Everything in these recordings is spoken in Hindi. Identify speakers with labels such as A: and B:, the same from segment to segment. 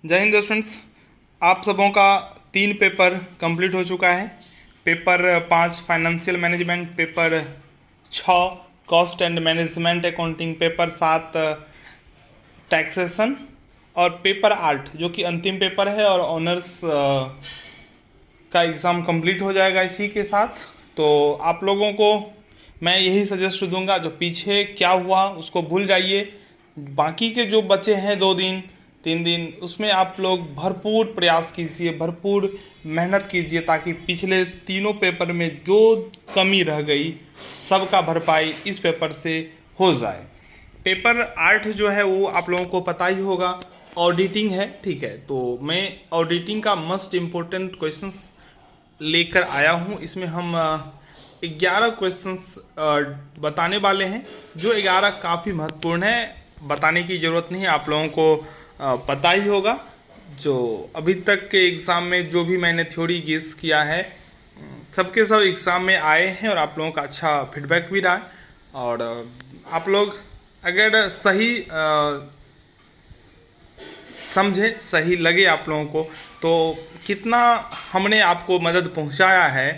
A: जय हिंद स्टूडेंट्स। आप सबों का 3 पेपर कंप्लीट हो चुका है। Paper 5 financial management, paper 6 cost and management accounting, paper 7 taxation और पेपर 8 जो कि अंतिम पेपर है और ऑनर्स का एग्ज़ाम कंप्लीट हो जाएगा इसी के साथ। तो आप लोगों को मैं यही सजेस्ट दूंगा, जो पीछे क्या हुआ उसको भूल जाइए। बाकी के जो बचे हैं 2 दिन 3 दिन, उसमें आप लोग भरपूर प्रयास कीजिए, भरपूर मेहनत कीजिए, ताकि पिछले तीनों पेपर में जो कमी रह गई सबका भरपाई इस पेपर से हो जाए। पेपर 8 जो है वो आप लोगों को पता ही होगा, ऑडिटिंग है। ठीक है, तो मैं ऑडिटिंग का मस्ट इम्पोर्टेंट क्वेश्चंस लेकर आया हूँ। इसमें हम 11 क्वेश्चंस बताने वाले हैं, जो 11 काफ़ी महत्वपूर्ण है। बताने की ज़रूरत नहीं है, आप लोगों को पता ही होगा। जो अभी तक के एग्ज़ाम में जो भी मैंने थ्योरी गेस किया है, सबके सब एग्ज़ाम में आए हैं और आप लोगों का अच्छा फीडबैक भी रहा है। और आप लोग अगर सही समझे, सही लगे आप लोगों को, तो कितना हमने आपको मदद पहुंचाया है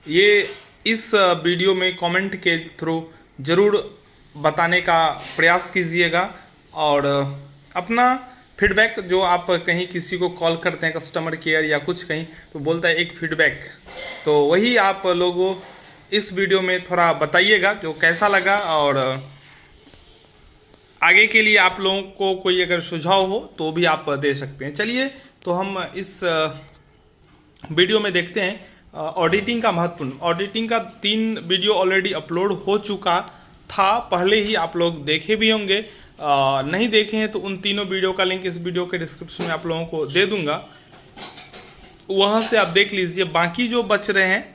A: ये इस वीडियो में कमेंट के थ्रू ज़रूर बताने का प्रयास कीजिएगा। और अपना फीडबैक, जो आप कहीं किसी को कॉल करते हैं कस्टमर केयर या कुछ कहीं, तो बोलता है एक फीडबैक, तो वही आप लोगों इस वीडियो में थोड़ा बताइएगा जो कैसा लगा। और आगे के लिए आप लोगों को कोई अगर सुझाव हो तो भी आप दे सकते हैं। चलिए, तो हम इस वीडियो में देखते हैं ऑडिटिंग का महत्वपूर्ण। ऑडिटिंग का 3 वीडियो ऑलरेडी अपलोड हो चुका था, पहले ही आप लोग देखे भी होंगे। नहीं देखे हैं तो उन तीनों वीडियो का लिंक इस वीडियो के डिस्क्रिप्शन में आप लोगों को दे दूंगा, वहाँ से आप देख लीजिए। बाकी जो बच रहे हैं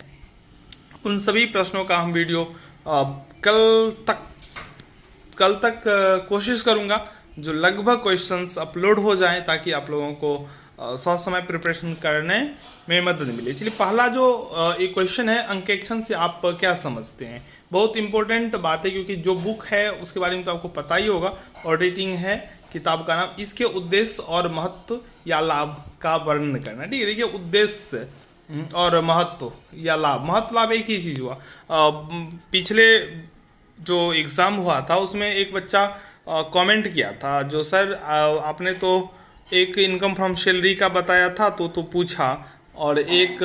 A: उन सभी प्रश्नों का हम वीडियो कल तक कोशिश करूंगा जो लगभग क्वेश्चंस अपलोड हो जाएं, ताकि आप लोगों को समय प्रिपरेशन करने में मदद मिले। चलिए, पहला जो एक क्वेश्चन है, अंकेक्षण से आप क्या समझते हैं। बहुत इंपॉर्टेंट बात है, क्योंकि जो बुक है उसके बारे में तो आपको पता ही होगा। ऑडिटिंग है किताब का नाम, इसके उद्देश्य और महत्व या लाभ का वर्णन करना। ठीक है, देखिए, उद्देश्य और महत्व या लाभ। महत्व लाभ एक ही चीज़ हुआ। पिछले जो एग्ज़ाम हुआ था उसमें एक बच्चा कमेंट किया था, जो सर आपने तो एक इनकम फ्रॉम सैलरी का बताया था तो पूछा, और एक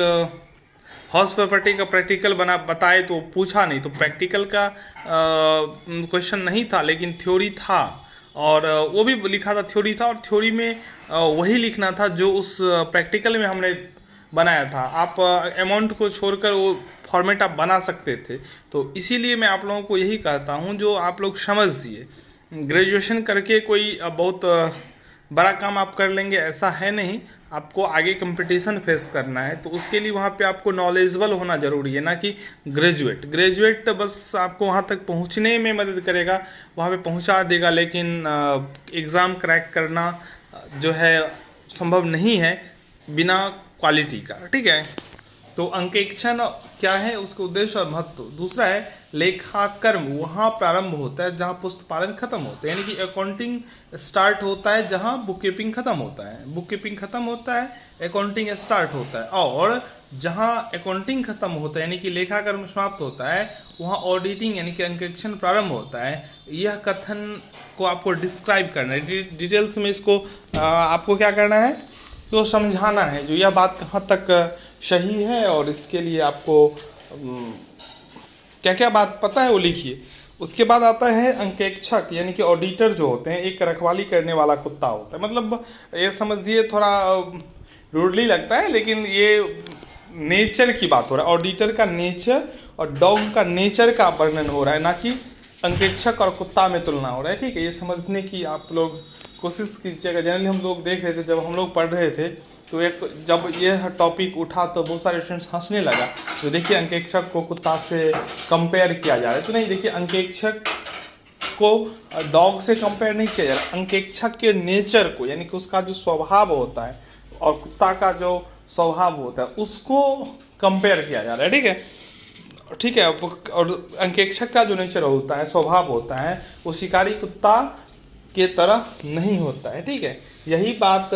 A: हाउस प्रॉपर्टी का प्रैक्टिकल बताए तो पूछा नहीं। तो प्रैक्टिकल का क्वेश्चन नहीं था, लेकिन थ्योरी था, और वो भी लिखा था थ्योरी था, और थ्योरी में वही लिखना था जो उस प्रैक्टिकल में हमने बनाया था। आप अमाउंट को छोड़कर वो फॉर्मेट आप बना सकते थे। तो इसीलिए मैं आप लोगों को यही कहता हूँ, जो आप लोग समझिए, ग्रेजुएशन करके कोई बहुत बड़ा काम आप कर लेंगे ऐसा है नहीं। आपको आगे कंपटीशन फेस करना है, तो उसके लिए वहाँ पे आपको नॉलेजेबल होना ज़रूरी है, ना कि ग्रेजुएट बस आपको वहाँ तक पहुँचने में मदद करेगा, वहाँ पे पहुँचा देगा, लेकिन एग्ज़ाम क्रैक करना जो है संभव नहीं है बिना क्वालिटी का। ठीक है, तो अंकेक्षण क्या है, उसका उद्देश्य और महत्व। दूसरा है लेखाकर्म, वहाँ प्रारंभ होता है जहाँ पुस्तपालन खत्म होता है, यानी कि अकाउंटिंग स्टार्ट होता है जहाँ बुक कीपिंग खत्म होता है। बुक कीपिंग खत्म होता है, अकाउंटिंग स्टार्ट होता है, और जहाँ अकाउंटिंग खत्म होता है यानी कि लेखाकर्म समाप्त होता है, वहाँ ऑडिटिंग यानी कि अंकेक्षण प्रारंभ होता है। यह कथन को आपको डिस्क्राइब करना है, डिटेल्स में इसको आपको क्या करना है, तो समझाना है, जो यह बात कहाँ तक सही है, और इसके लिए आपको क्या क्या बात पता है वो लिखिए। उसके बाद आता है अंकेक्षक, यानी कि ऑडिटर जो होते हैं, एक रखवाली करने वाला कुत्ता होता है। मतलब ये समझिए, थोड़ा रूडली लगता है, लेकिन ये नेचर की बात हो रहा है। ऑडिटर का नेचर और डॉग का नेचर का वर्णन हो रहा है, ना कि अंकेक्षक और कुत्ता में तुलना हो रहा है। ठीक है, ये समझने की आप लोग कोशिश कीजिएगा। जनरली हम लोग देख रहे थे, जब हम लोग पढ़ रहे थे, तो एक जब यह टॉपिक उठा तो बहुत सारे स्टूडेंट्स हंसने लगा। तो देखिए, अंकेक्षक को कुत्ता से कंपेयर किया जा रहा है, तो नहीं, देखिए, अंकेक्षक को डॉग से कंपेयर नहीं किया जा रहा। अंकेक्षक के नेचर को, यानी कि उसका जो स्वभाव होता है, और कुत्ता का जो स्वभाव होता है, उसको कंपेयर किया जा रहा है। ठीक है, और अंकेक्षक का जो नेचर होता है, स्वभाव होता है, वो शिकारी कुत्ता के तरह नहीं होता है। ठीक है, यही बात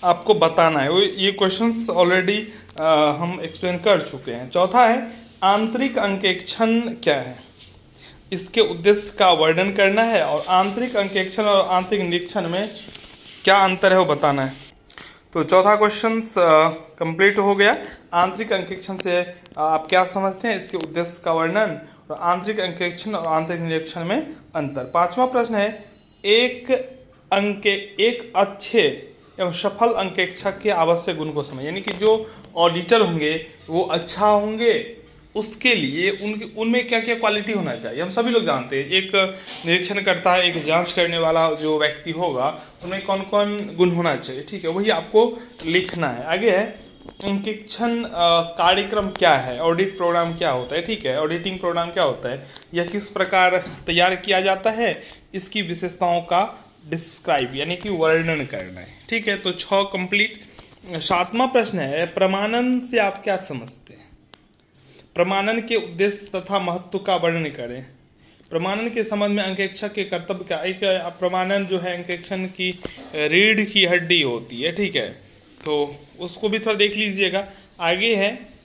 A: आपको बताना है। वो ये क्वेश्चंस ऑलरेडी हम एक्सप्लेन कर चुके हैं। चौथा है आंतरिक अंकेक्षण क्या है, इसके उद्देश्य का वर्णन करना है और आंतरिक अंकेक्षण और आंतरिक निरीक्षण में क्या अंतर है वो बताना है। तो चौथा क्वेश्चन कंप्लीट हो गया। आंतरिक अंकेक्षण से आप क्या समझते हैं, इसके उद्देश्य का वर्णन और आंतरिक अंकेक्षण और आंतरिक निरीक्षण में अंतर। पांचवा प्रश्न है एक अच्छे एवं सफल अंकेक्षक के आवश्यक गुण को समझ, यानी कि जो ऑडिटर होंगे वो अच्छा होंगे, उसके लिए उनमें क्या क्या क्वालिटी होना चाहिए। हम सभी लोग जानते हैं एक निरीक्षण करता है, एक जांच करने वाला जो व्यक्ति होगा उनमें कौन कौन गुण होना चाहिए, ठीक है, वही आपको लिखना है। आगे है अंकेक्षण कार्यक्रम क्या है, ऑडिट प्रोग्राम क्या होता है, ठीक है, ऑडिटिंग प्रोग्राम क्या होता है, यह किस प्रकार तैयार किया जाता है, इसकी विशेषताओं का डिस्क्राइब यानी कि वर्णन करना है, ठीक है। तो 6 कंप्लीट। सातवां प्रश्न है प्रमाणन से आप क्या समझते हैं, प्रमाणन के उद्देश्य तथा महत्व का वर्णन करें। प्रमाणन के संबंध में अंकेक्षक के कर्तव्य क्या। एक प्रमाणन जो है अंकेक्षण की रीढ़ की हड्डी होती है, ठीक है, तो उसको भी थोड़ा देख लीजिएगा। आगे है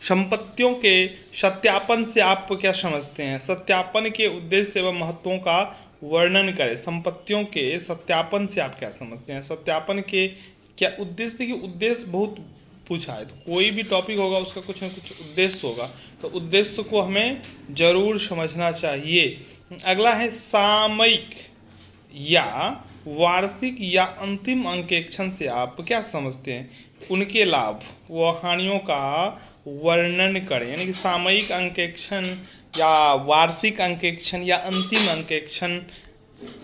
A: संपत्तियों के सत्यापन से आप क्या समझते हैं, सत्यापन के उद्देश्य एवं महत्वों का वर्णन करें। संपत्तियों के सत्यापन से आप क्या समझते हैं, सत्यापन के क्या उद्देश्य। देखिए उद्देश्य बहुत पूछा है, तो कोई भी टॉपिक होगा उसका कुछ न कुछ उद्देश्य होगा, तो उद्देश्य को हमें जरूर समझना चाहिए। अगला है सामयिक या वार्षिक या अंतिम अंकेक्षण से आप क्या समझते हैं, उनके लाभ व हानियों का वर्णन करें। यानी कि सामयिक अंकेक्षण या वार्षिक अंकेक्षण या अंतिम अंकेक्षण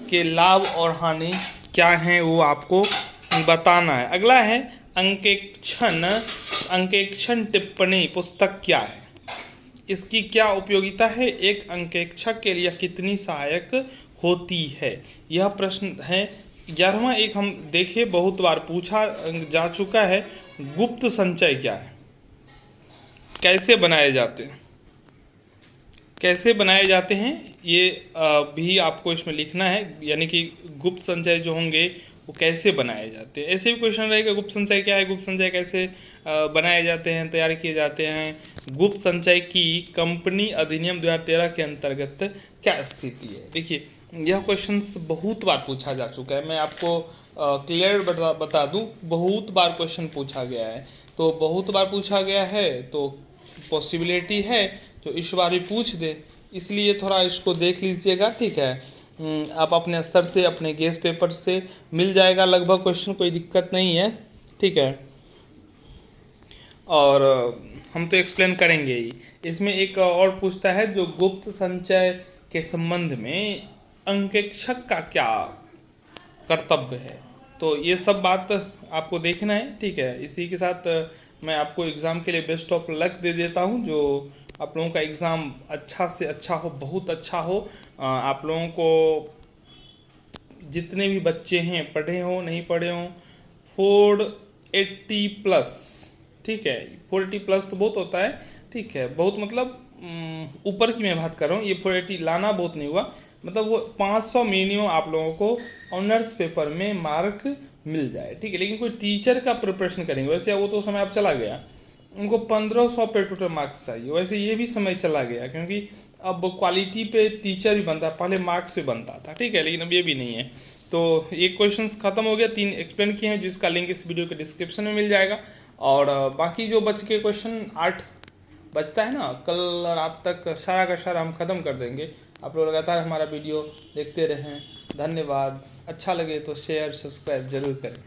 A: के लाभ और हानि क्या हैं वो आपको बताना है। अगला है अंकेक्षण टिप्पणी पुस्तक क्या है, इसकी क्या उपयोगिता है, एक अंकेक्षक के लिए कितनी सहायक होती है। यह प्रश्न है 11वां। एक हम देखें बहुत बार पूछा जा चुका है, गुप्त संचय क्या है, कैसे बनाए जाते हैं, कैसे बनाए जाते हैं, ये भी आपको इसमें लिखना है। यानी कि गुप्त संचय जो होंगे वो कैसे बनाए जाते हैं। ऐसे भी क्वेश्चन रहेगा गुप्त संचय क्या है, गुप्त संचय कैसे बनाए जाते हैं, तैयार किए जाते हैं, गुप्त संचय की कंपनी अधिनियम 2013 के अंतर्गत क्या स्थिति है। देखिए यह क्वेश्चन बहुत बार पूछा जा चुका है, मैं आपको क्लियर बता दूं, बहुत बार क्वेश्चन पूछा गया है। तो बहुत बार पूछा गया है तो पॉसिबिलिटी है तो इस बार भी पूछ दे, इसलिए थोड़ा इसको देख लीजिएगा, ठीक है। आप अपने स्तर से अपने गेस पेपर से मिल जाएगा लगभग क्वेश्चन, कोई दिक्कत नहीं है, ठीक है। और हम तो एक्सप्लेन करेंगे ही। इसमें एक और पूछता है जो गुप्त संचय के संबंध में अंकेक्षक का क्या कर्तव्य है, तो ये सब बात आपको देखना है, ठीक है। इसी के साथ मैं आपको एग्ज़ाम के लिए बेस्ट ऑफ लक दे देता हूँ, जो आप लोगों का एग्ज़ाम अच्छा से अच्छा हो, बहुत अच्छा हो। आप लोगों को जितने भी बच्चे हैं, पढ़े हों नहीं पढ़े हों, 480 प्लस, ठीक है, 480 प्लस तो बहुत होता है, ठीक है, बहुत मतलब ऊपर की मैं बात कर रहा हूँ, ये 480 लाना बहुत नहीं हुआ, मतलब वो 500 मिनिमम आप लोगों को ऑनर्स पेपर में मार्क मिल जाए, ठीक है। लेकिन कोई टीचर का प्रिपरेशन करेंगे, वैसे वो तो समय अब चला गया, उनको 1500 पे टोटल मार्क्स चाहिए, वैसे ये भी समय चला गया, क्योंकि अब क्वालिटी पे टीचर भी बनता है, पहले मार्क्स पे बनता था, ठीक है, लेकिन अब ये भी नहीं है। तो ये क्वेश्चंस खत्म हो गया, 3 एक्सप्लेन किए हैं, जिसका लिंक इस वीडियो के डिस्क्रिप्शन में मिल जाएगा। और बाकी जो बच के क्वेश्चन 8 बचता है ना, कल रात तक सारा का सारा हम खत्म कर देंगे। आप लोग लगातार हमारा वीडियो देखते रहें, धन्यवाद। अच्छा लगे तो शेयर सब्सक्राइब जरूर करें।